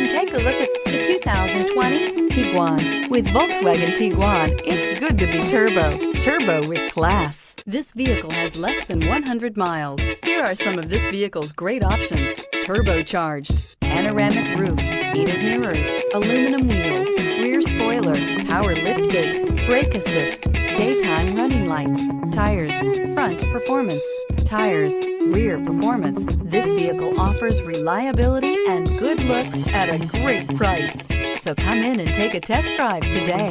take a look at the 2020 Tiguan. With Volkswagen Tiguan, it's good to be turbo with class. This vehicle has less than 100 miles. Here are some of this vehicle's great options: turbocharged, panoramic roof, heated mirrors, aluminum wheels, rear spoiler, power liftgate, brake assist, daytime running lights, tires, front performance, tires, rear performance. This vehicle offers reliability and good looks at a great price. So come in and take a test drive today.